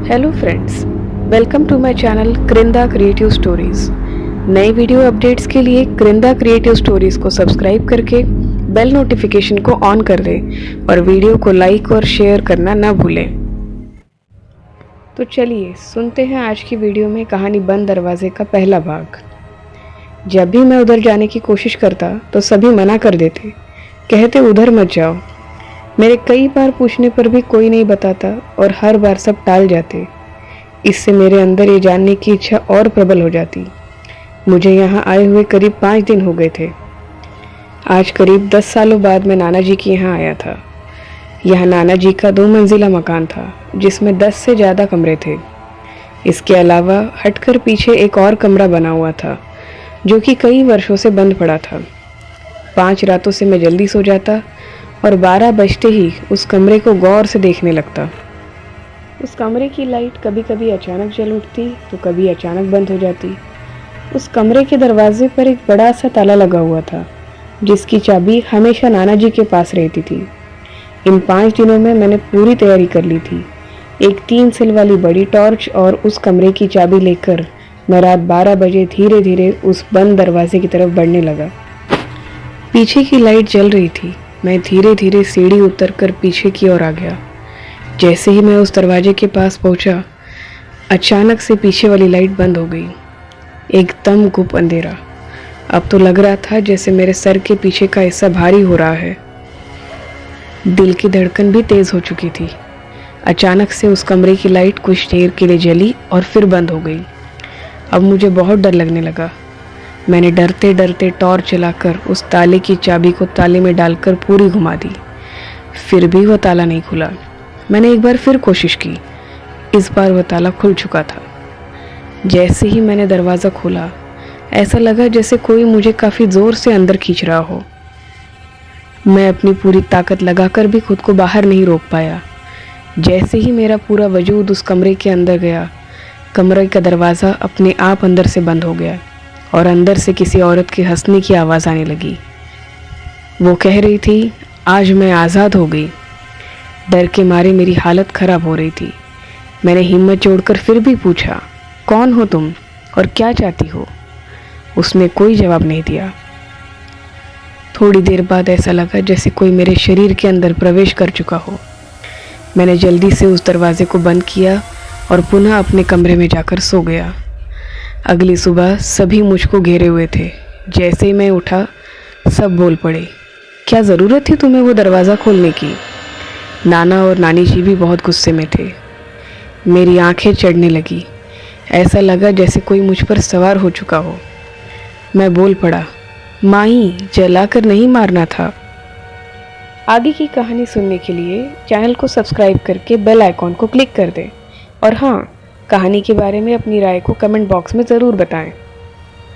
Hello friends, welcome to my channel Krinda creative stories. नए video updates के लिए Krinda creative stories को सब्सक्राइब करके बेल नोटिफिकेशन को ऑन कर दें और वीडियो को लाइक और शेयर करना ना भूलें। तो चलिए सुनते हैं आज की वीडियो में कहानी बंद दरवाजे का पहला भाग। जब भी मैं उधर जाने की कोशिश करता तो सभी मना कर देते, कहते उधर मत जाओ। मेरे कई बार पूछने पर भी कोई नहीं बताता और हर बार सब टाल जाते। इससे मेरे अंदर ये जानने की इच्छा और प्रबल हो जाती। मुझे यहाँ आए हुए करीब 5 दिन हो गए थे। आज करीब 10 सालों बाद मैं नाना जी के यहाँ आया था। यह नाना जी का 2 मंजिला मकान था जिसमें 10 से ज़्यादा कमरे थे। इसके अलावा हटकर पीछे एक और कमरा बना हुआ था जो कि कई वर्षों से बंद पड़ा था। 5 रातों से मैं जल्दी सो जाता और 12 बजते ही उस कमरे को गौर से देखने लगता। उस कमरे की लाइट कभी कभी अचानक जल उठती तो कभी अचानक बंद हो जाती। उस कमरे के दरवाजे पर एक बड़ा सा ताला लगा हुआ था जिसकी चाबी हमेशा नाना जी के पास रहती थी। इन 5 दिनों में मैंने पूरी तैयारी कर ली थी। एक 3 सेल वाली बड़ी टॉर्च और उस कमरे की चाबी लेकर मैं रात 12 बजे धीरे धीरे उस बंद दरवाजे की तरफ बढ़ने लगा। पीछे की लाइट जल रही थी। मैं धीरे धीरे सीढ़ी उतरकर पीछे की ओर आ गया। जैसे ही मैं उस दरवाजे के पास पहुंचा, अचानक से पीछे वाली लाइट बंद हो गई। एकदम गुप अंधेरा। अब तो लग रहा था जैसे मेरे सर के पीछे का हिस्सा भारी हो रहा है। दिल की धड़कन भी तेज हो चुकी थी। अचानक से उस कमरे की लाइट कुछ देर के लिए जली और फिर बंद हो गई। अब मुझे बहुत डर लगने लगा। मैंने डरते डरते टॉर्च जलाकर उस ताले की चाबी को ताले में डालकर पूरी घुमा दी। फिर भी वह ताला नहीं खुला। मैंने एक बार फिर कोशिश की। इस बार वह ताला खुल चुका था। जैसे ही मैंने दरवाज़ा खोला, ऐसा लगा जैसे कोई मुझे काफ़ी ज़ोर से अंदर खींच रहा हो। मैं अपनी पूरी ताकत लगाकर भी खुद को बाहर नहीं रोक पाया। जैसे ही मेरा पूरा वजूद उस कमरे के अंदर गया, कमरे का दरवाज़ा अपने आप अंदर से बंद हो गया और अंदर से किसी औरत के हंसने की आवाज़ आने लगी। वो कह रही थी, आज मैं आज़ाद हो गई। डर के मारे मेरी हालत ख़राब हो रही थी। मैंने हिम्मत जोड़कर फिर भी पूछा, कौन हो तुम और क्या चाहती हो? उसने कोई जवाब नहीं दिया। थोड़ी देर बाद ऐसा लगा जैसे कोई मेरे शरीर के अंदर प्रवेश कर चुका हो। मैंने जल्दी से उस दरवाजे को बंद किया और पुनः अपने कमरे में जाकर सो गया। अगली सुबह सभी मुझको घेरे हुए थे। जैसे ही मैं उठा, सब बोल पड़े, क्या ज़रूरत थी तुम्हें वो दरवाज़ा खोलने की? नाना और नानी जी भी बहुत गुस्से में थे। मेरी आंखें चढ़ने लगी। ऐसा लगा जैसे कोई मुझ पर सवार हो चुका हो। मैं बोल पड़ा, माई, जलाकर नहीं मारना था। आगे की कहानी सुनने के लिए चैनल को सब्सक्राइब करके बेल आइकॉन को क्लिक कर दें और हाँ, कहानी के बारे में अपनी राय को कमेंट बॉक्स में ज़रूर बताएं।